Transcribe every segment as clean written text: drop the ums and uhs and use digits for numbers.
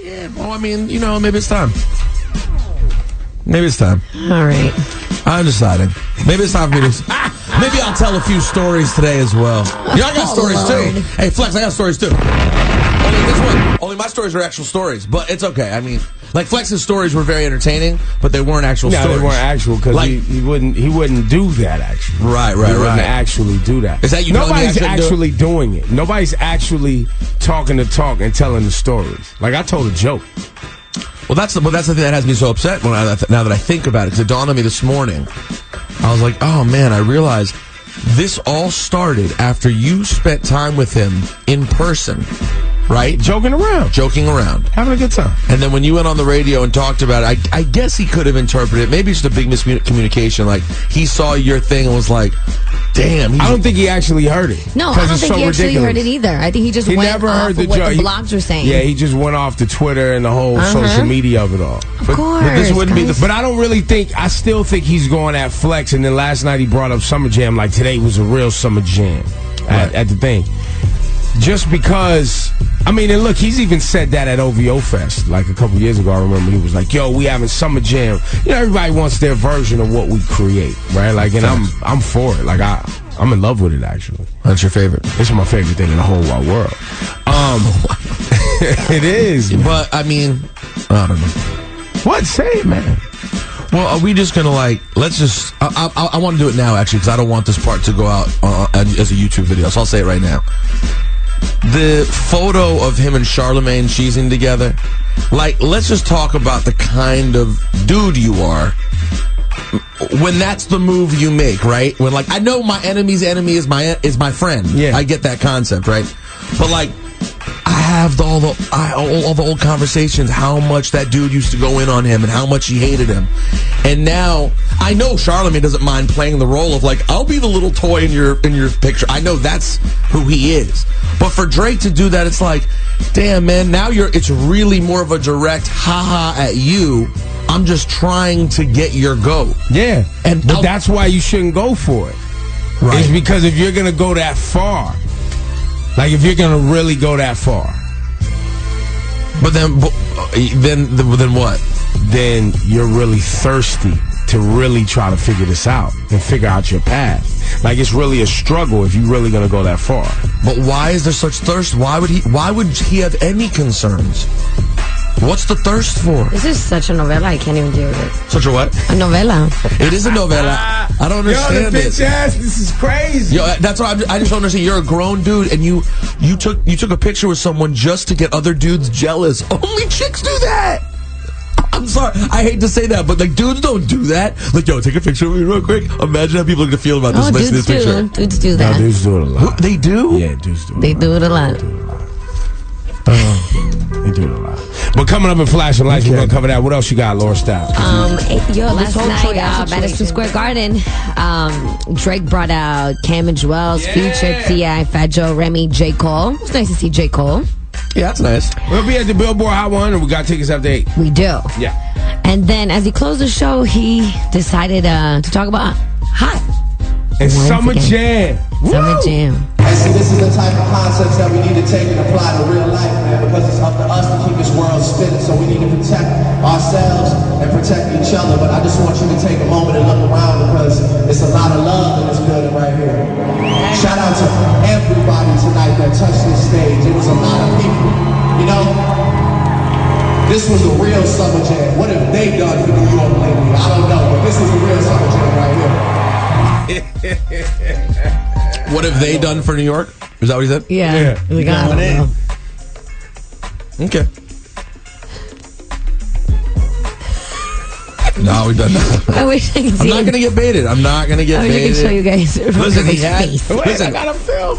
Yeah, well, I mean, maybe it's time. Maybe it's time. All right. I'm deciding. Maybe it's time for me to... Maybe I'll tell a few stories today as well. I got stories too. Hey, Flex, I got stories too. Only my stories are actual stories, but it's okay. I mean, like Flex's stories were very entertaining, but they weren't actual stories. No, they weren't actual because he wouldn't do that actually. Right. He wouldn't actually do that. Is that you? Nobody's actually doing it. Nobody's actually talking the talk and telling the stories. Like I told a joke. Well, that's the thing that has me so upset now that I think about it, because it dawned on me this morning. I was like, oh man, I realized this all started after you spent time with him in person, right? Joking around. Having a good time. And then when you went on the radio and talked about it, I guess he could have interpreted it. Maybe it's just a big miscommunication. Like, he saw your thing and was like, damn. I don't think he actually heard it. No, I don't think he actually heard it either. I think he just went never off heard of what the blogs were saying. Yeah, he just went off the Twitter and the whole social media of it all. Of course. But this wouldn't be the... But I don't really think... I still think he's going at Flex, and then last night he brought up Summer Jam like today was a real Summer Jam at the thing. Just because... I mean, and look, he's even said that at OVO Fest like a couple years ago. I remember he was like, yo, we having Summer Jam. Everybody wants their version of what we create, right? Like, and I'm for it. Like, I'm in love with it, actually. That's your favorite? It's my favorite thing in the whole wide world. It is, man. But, I mean, I don't know. What? Say it, man. Well, are we just going to, let's just... I want to do it now, actually, because I don't want this part to go out as a YouTube video, so I'll say it right now. The photo of him and Charlamagne cheesing together, let's just talk about the kind of dude you are when that's the move you make, right? When, I know my enemy's enemy is my friend. Yeah. I get that concept, right? But, I have all the old conversations, how much that dude used to go in on him and how much he hated him. And now, I know Charlamagne doesn't mind playing the role of, I'll be the little toy in your picture. I know that's who he is. But for Drake to do that, it's damn, man, now it's really more of a direct ha-ha at you. I'm just trying to get your goat. Yeah, but that's why you shouldn't go for it. Right. It's because if you're going to go that far, if you're going to really go that far. But then what? Then you're really thirsty to really try to figure this out and figure out your path. It's really a struggle if you're really going to go that far. But why is there such thirst? Why would he have any concerns? What's the thirst for? This is such a novella, I can't even deal with it. Such a what? A novella. It is a novella. I don't understand this. This is crazy. Yo, that's why I just don't understand. You're a grown dude, and you took a picture with someone just to get other dudes jealous. Only chicks do that. I'm sorry, I hate to say that, but dudes don't do that. Yo, take a picture of me real quick. Imagine how people are gonna feel about this picture. Dudes do that. No, dudes do it a lot. They do? Yeah, dudes do it. They do it a lot. They do it a lot. But coming up in Flashing Lights, we're going to cover that. What else you got, Laura Styles? Last night, Madison Square Garden, Drake brought out Cam and Joel's Future, T.I., Fat Joe, Remy, J. Cole. It's nice to see J. Cole. Yeah, that's nice. We'll be at the Billboard Hot 100. We got tickets after 8. We do. Yeah. And then as he closed the show, he decided to talk about Hot. And Summer Jam. Summer Jam. And see, this is the type of concepts that we need to take and apply to real life, man, because it's up to us to keep this world spinning. So we need to protect ourselves and protect each other. But I just want you to take a moment and look around, because it's a lot of love in this building right here. Shout out to everybody tonight that touched this stage. It was a lot of people. This was a real Summer Jam. What have they done for New York lately? I don't know, but this was a real Summer Jam right here. What have they done for New York? Is that what he said? Yeah. We got it. Okay. No, we've done that. I wish I could see I'm not going to get baited. I'm not going to get baited. I wish I could show you guys. Listen, I got to film.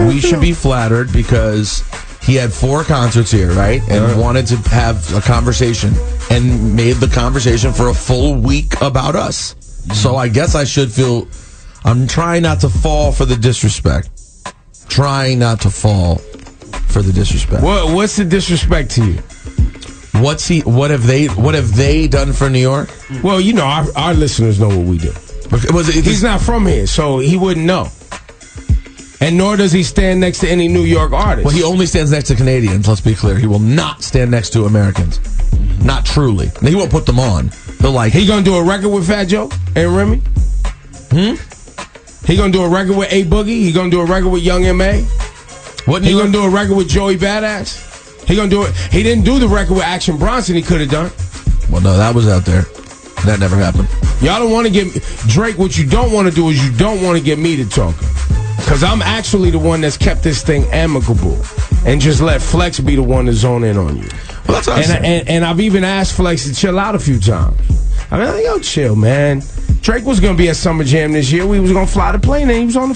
We should be flattered because he had 4 concerts here, right? And wanted to have a conversation and made the conversation for a full week about us. So I guess I should feel... I'm trying not to fall for the disrespect. What's the disrespect to you? What have they done for New York? Well, our listeners know what we do. He's not from here, so he wouldn't know. And nor does he stand next to any New York artist. Well, he only stands next to Canadians, let's be clear. He will not stand next to Americans. Not truly. He won't put them on. They'll like... He gonna do a record with Fat Joe and Remy? He gonna do a record with A Boogie? He gonna do a record with Young M.A.? He gonna do a record with Joey Badass? He gonna do it. He didn't do the record with Action Bronson. He could have done. Well, no, that was out there. That never happened. Y'all don't want to get Drake. What you don't want to do is you don't want to get me to talking, because I'm actually the one that's kept this thing amicable and just let Flex be the one to zone in on you. Well, that's what and I've even asked Flex to chill out a few times. I mean, yo, chill, man. Drake was gonna be at Summer Jam this year. We was gonna fly the plane, and he was on the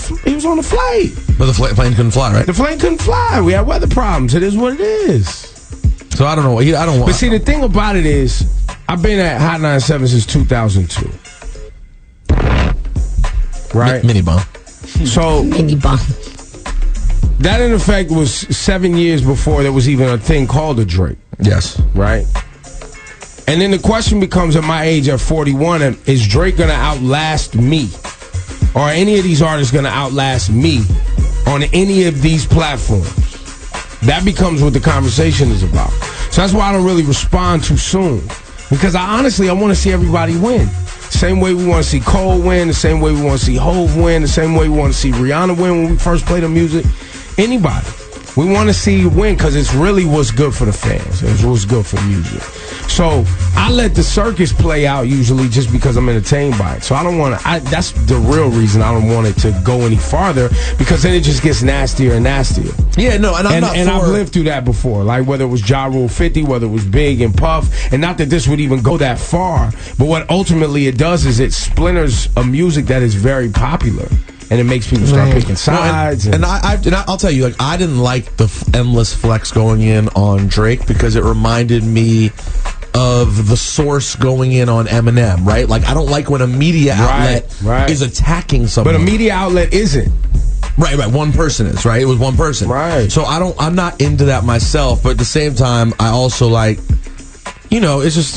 flight. But the plane couldn't fly, right? The plane couldn't fly. We had weather problems. It is what it is. So I don't know. I don't want. But see, the thing about it is, I've been at Hot 97 since 2002. Right? Mini bomb. So Mini bomb. That in effect was 7 years before there was even a thing called a Drake. Yes. Right? And then the question becomes, at my age, at 41, is Drake going to outlast me? Or are any of these artists going to outlast me on any of these platforms? That becomes what the conversation is about. So that's why I don't really respond too soon. Because I want to see everybody win. Same way we want to see Cole win, the same way we want to see Hove win, the same way we want to see Rihanna win when we first play the music. Anybody. We want to see you win because it's really what's good for the fans. It's what's good for music. So I let the circus play out usually just because I'm entertained by it. So I don't want to, that's the real reason I don't want it to go any farther, because then it just gets nastier and nastier. Yeah, no, and I've lived through that before. Like whether it was Ja Rule 50, whether it was Big and Puff, and not that this would even go that far, but what ultimately it does is it splinters a music that is very popular. And it makes people start picking sides. And I'll tell you, like, I didn't like the endless flex going in on Drake because it reminded me of the Source going in on Eminem, right? Like, I don't like when a media outlet is attacking someone. But a media outlet isn't. Right. One person is, right? It was one person. Right. So I'm not into that myself, but at the same time, I also like, it's just,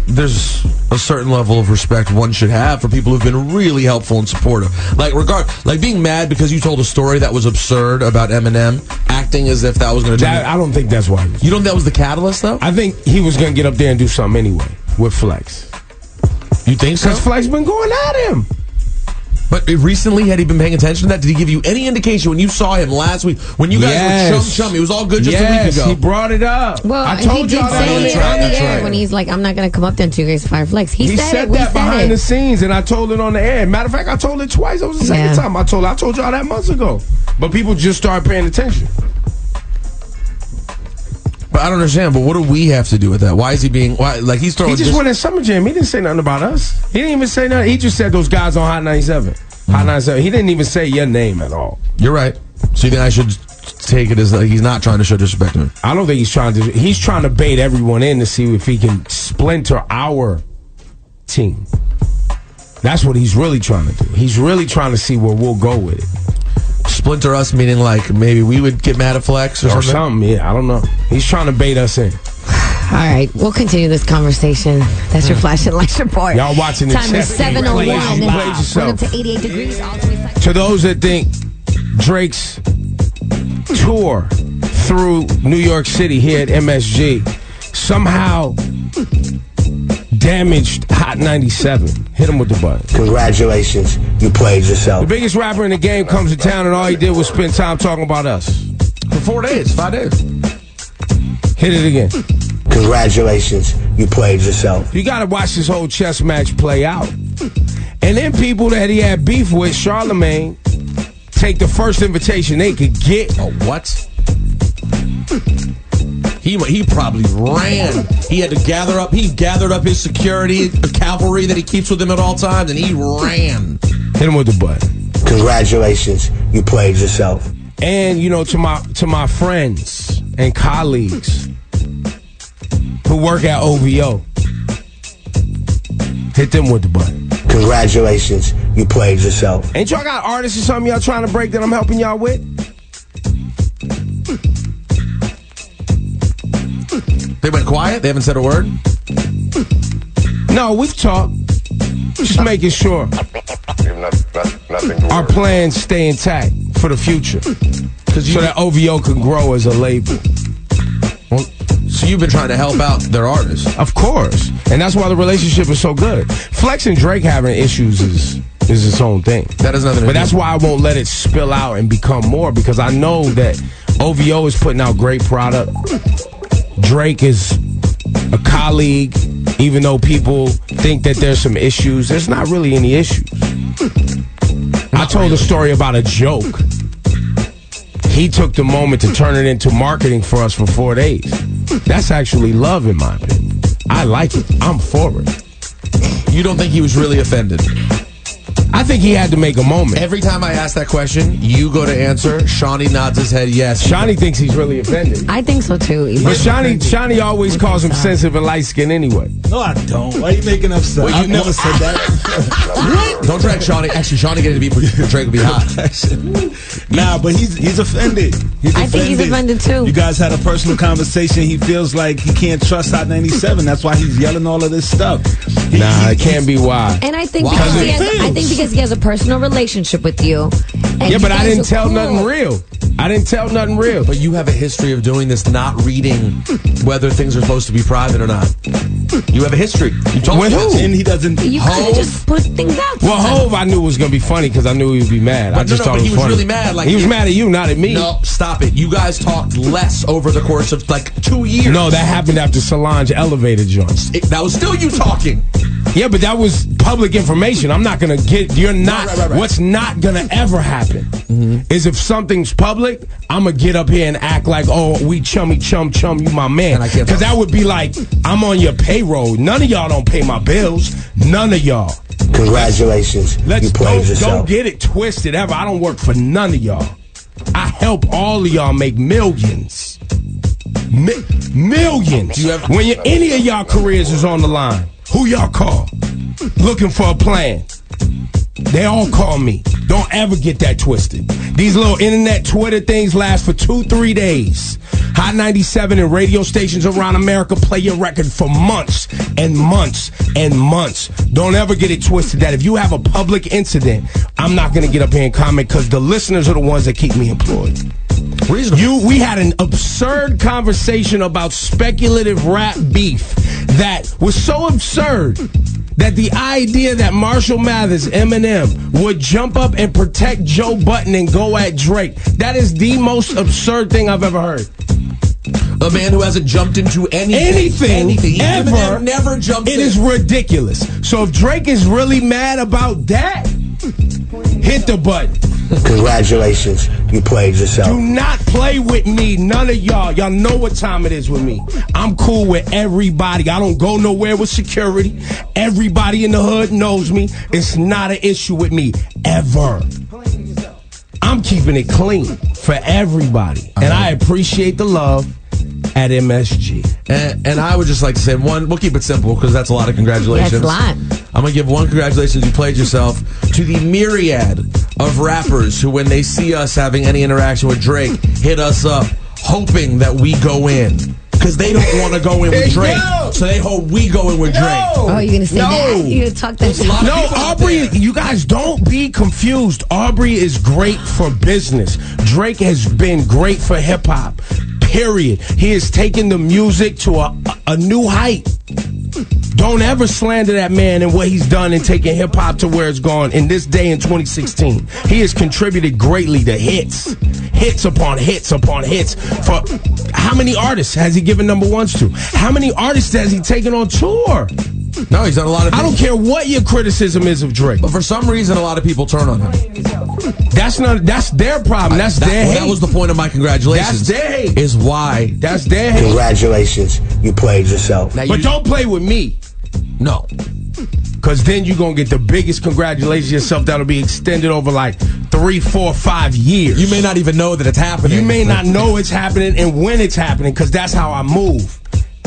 there's a certain level of respect one should have for people who've been really helpful and supportive. Like being mad because you told a story that was absurd about Eminem, acting as if that was going to do I don't think that's why. You don't think that was the catalyst, though? I think he was going to get up there and do something anyway with Flex. You think so? Because Flex been going at him. But recently, had he been paying attention to that? Did he give you any indication when you saw him last week? When you guys were chum, it was all good just a week ago. He brought it up. Well, I told y'all that on the air when he's like, I'm not going to come up there until you guys fire Flex. He said that behind the scenes, and I told it on the air. Matter of fact, I told it twice. That was the second time. I told y'all that months ago. But people just started paying attention. But I don't understand. But what do we have to do with that? Why is he being? He's throwing? He just went at Summer Jam. He didn't say nothing about us. He didn't even say nothing. He just said those guys on Hot 97. Hot 97. He didn't even say your name at all. You're right. So you think I should take it as he's not trying to show disrespect to me? I don't think he's trying to. He's trying to bait everyone in to see if he can splinter our team. That's what he's really trying to do. He's really trying to see where we'll go with it. Splinter us, meaning like maybe we would get mad at Flex or something. Yeah, I don't know. He's trying to bait us in. All right, we'll continue this conversation. That's your flashing lights report. Y'all watching the time is 7:01. Wow. Up to 88 degrees. All 20 seconds. To those that think Drake's tour through New York City here at MSG somehow damaged Hot 97, hit him with the button. Congratulations, you played yourself. The biggest rapper in the game comes to town, and all he did was spend time talking about us. For 4 days, 5 days. Hit it again. Congratulations, you played yourself. You gotta watch this whole chess match play out. And then people that he had beef with, Charlamagne, take the first invitation they could get. Oh, what? He probably ran. He had to gather up. He gathered up his security, the cavalry that he keeps with him at all times, and he ran. Hit him with the button. Congratulations, you played yourself. And to my friends and colleagues who work at OVO, hit them with the button. Congratulations, you played yourself. Ain't y'all got artists or something y'all trying to break that I'm helping y'all with? They went quiet? They haven't said a word? No, we've talked. Just making sure our plans stay intact. for the future, so that OVO can grow as a label. Well, so you've been trying to help out their artists. Of course. And that's why the relationship is so good. Flex and Drake having issues is its own thing. That is nothing to do. But that's why I won't let it spill out and become more, because I know that OVO is putting out great product. Drake is a colleague, even though people think that there's some issues. There's not really any issues. I told a story about a joke. He took the moment to turn it into marketing for us for 4 days. That's actually love, in my opinion. I like it. I'm for it. You don't think he was really offended? I think he had to make a moment. Every time I ask that question, you go to answer. Shawnee nods his head yes. Shawnee thinks he's really offended. I think so too. But Shawnee always calls him sensitive and light skinned anyway. No, I don't. Why are you making up stuff? I've never said that. What? Don't drag Shawnee. Actually, Shawnee getting to be Drake would be hot. Nah, but he's offended. I think he's offended too. You guys had a personal conversation. He feels like he can't trust Hot 97. That's why he's yelling all of this stuff. It can't be why. And I think because he has a personal relationship with you. Yeah, but I didn't tell nothing real. I didn't tell nothing real. But you have a history of doing this, not reading whether things are supposed to be private or not. You have a history. You told me who? And he doesn't. You could have just put things out. Well, Hove, I knew was gonna be funny because I knew he would be mad. I just thought it was funny. He was really mad. Like, he was mad at you, not at me. No, stop it. You guys talked less over the course of like 2 years. No, that happened after Solange elevated joints. That was still you talking. Yeah, but that was public information. I'm not gonna get. You're not. Right. What's not gonna ever happen is if something's public, I'm gonna get up here and act like, oh, we chummy chum, you my man. Because that would be like, I'm on your payroll. None of y'all don't pay my bills. None of y'all. Congratulations. You played yourself. Don't get it twisted ever. I don't work for none of y'all. I help all of y'all make millions. Millions. When any of y'all careers is on the line, who y'all call? Looking for a plan. They all call me. Don't ever get that twisted. These little internet Twitter things last for 2-3 days. Hot 97 and radio stations around America play your record for months and months and months. Don't ever get it twisted that if you have a public incident, I'm not going to get up here and comment because the listeners are the ones that keep me employed. We had an absurd conversation about speculative rap beef that was so absurd that the idea that Marshall Mathers, Eminem, would jump up and protect Joe Budden and go at Drake, that is the most absurd thing I've ever heard. A man who hasn't jumped into anything ever. Eminem never jumped in. It is ridiculous. So if Drake is really mad about that, hit the button. Congratulations, you played yourself. Do not play with me, none of y'all. Y'all know what time it is with me. I'm cool with everybody. I don't go nowhere with security. Everybody in the hood knows me. It's not an issue with me, ever. I'm keeping it clean for everybody. And I appreciate the love at MSG. And I would just like to say, one, we'll keep it simple because that's a lot of congratulations. That's a lot. I'm going to give one congratulations, you played yourself, to the myriad of rappers who, when they see us having any interaction with Drake, hit us up hoping that we go in. Because they don't want to go in with Drake. So they hope we go in with Drake. Oh, you're going to say that? You're going to talk that shit? No, Aubrey, you guys don't be confused. Aubrey is great for business. Drake has been great for hip-hop. Period. He has taken the music to a new height. Don't ever slander that man and what he's done in taking hip-hop to where it's gone in this day in 2016. He has contributed greatly to hits. Hits upon hits upon hits. For how many artists has he given number ones to? How many artists has he taken on tour? No, he's done a lot of things. I don't care what your criticism is of Drake. But for some reason, a lot of people turn on him. That's their problem. That's their hate. That was the point of my congratulations. That's their hate. Is why. That's their hate. Congratulations, you played yourself. But don't play with me. No. Because then you're going to get the biggest congratulations yourself that'll be extended over like 3, 4, 5 years. You may not even know that it's happening. You may not know it's happening and when it's happening because that's how I move.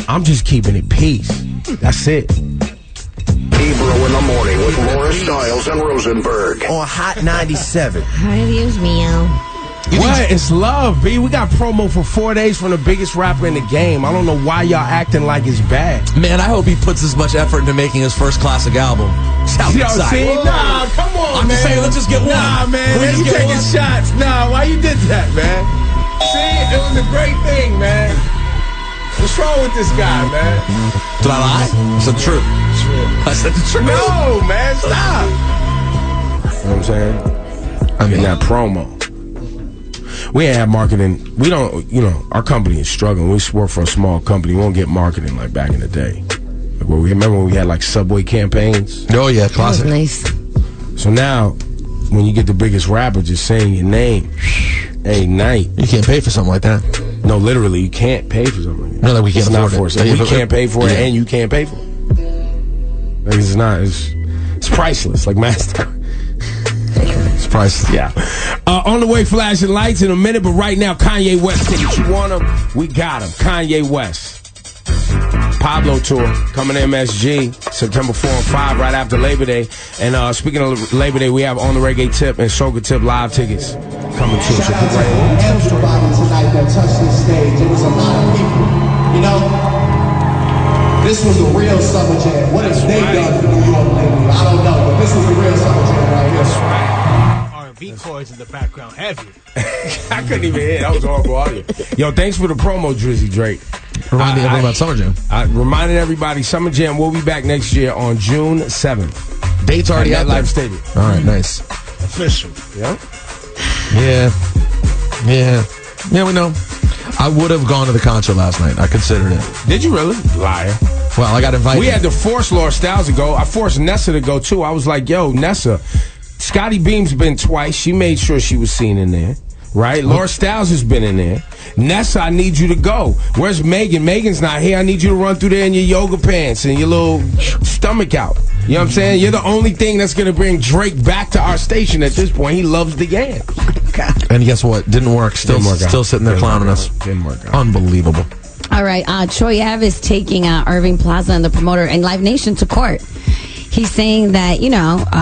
I'm just keeping it peace. That's it. Ebro in the morning with Laura Stiles and Rosenberg. On Hot 97. Adios, meow. What? It's love, B. We got promo for 4 days from the biggest rapper in the game. I don't know why y'all acting like it's bad. Man, I hope he puts as much effort into making his first classic album. Sounds exciting. Nah, come on. I'm just saying, let's just get one. Nah, man. Can we You just get taking one? shots. Nah, why you did that, man? See, it was a great thing, man. What's wrong with this guy, man? Did I lie? I said the truth. I said the truth. No, man, stop. You know what I'm saying? I mean, that promo. We ain't have marketing. We don't, our company is struggling. We work for a small company. We won't get marketing like back in the day. Like where remember when we had like Subway campaigns? Oh, yeah, classic. Nice. So now, when you get the biggest rapper just saying your name, hey, night. You can't pay for something like that. No, literally, you can't pay for something like that. No, that we can't It's not afford for it. us. We can't pay for it, and you can't pay for it. Like, it's not. It's priceless, like MasterCard. It's priceless. Yeah. On the way, flashing lights in a minute, but right now, Kanye West tickets. You want them? We got them. Kanye West. Pablo tour coming to MSG September 4 and 5 right after Labor Day. And speaking of Labor Day, we have On the Reggae Tip and Soca Tip live tickets coming too. So Shout out keep to right in. everybody tonight that touched this stage. It was a lot of people. You know, this was a real summer jam. What have they done for New York lately? I don't know, but this was a real summer jam right here. That's right. R&B chords in the background, heavy. I couldn't even hear. That was horrible audio. Yo, thanks for the promo, Drizzy Drake. Reminding everyone about Summer Jam. I reminded everybody, Summer Jam will be back next year on June 7th. Date's already out there. Live Stadium. All right, nice. Official. Yeah. Yeah, we know. I would have gone to the concert last night. I considered it. Did you really? Liar. Well, I got invited. We had to force Laura Styles to go. I forced Nessa to go, too. I was like, yo, Nessa, Scotty Beam's been twice. She made sure she was seen in there. Right? Laura Styles has been in there. Nessa, I need you to go. Where's Megan? Megan's not here. I need you to run through there in your yoga pants and your little stomach out. You know what I'm saying? You're the only thing that's going to bring Drake back to our station at this point. He loves the yam. And guess what? Didn't work. Still sitting there clowning us. Didn't work out. Unbelievable. All right. Troy Ave is taking Irving Plaza and the promoter and Live Nation to court. He's saying that,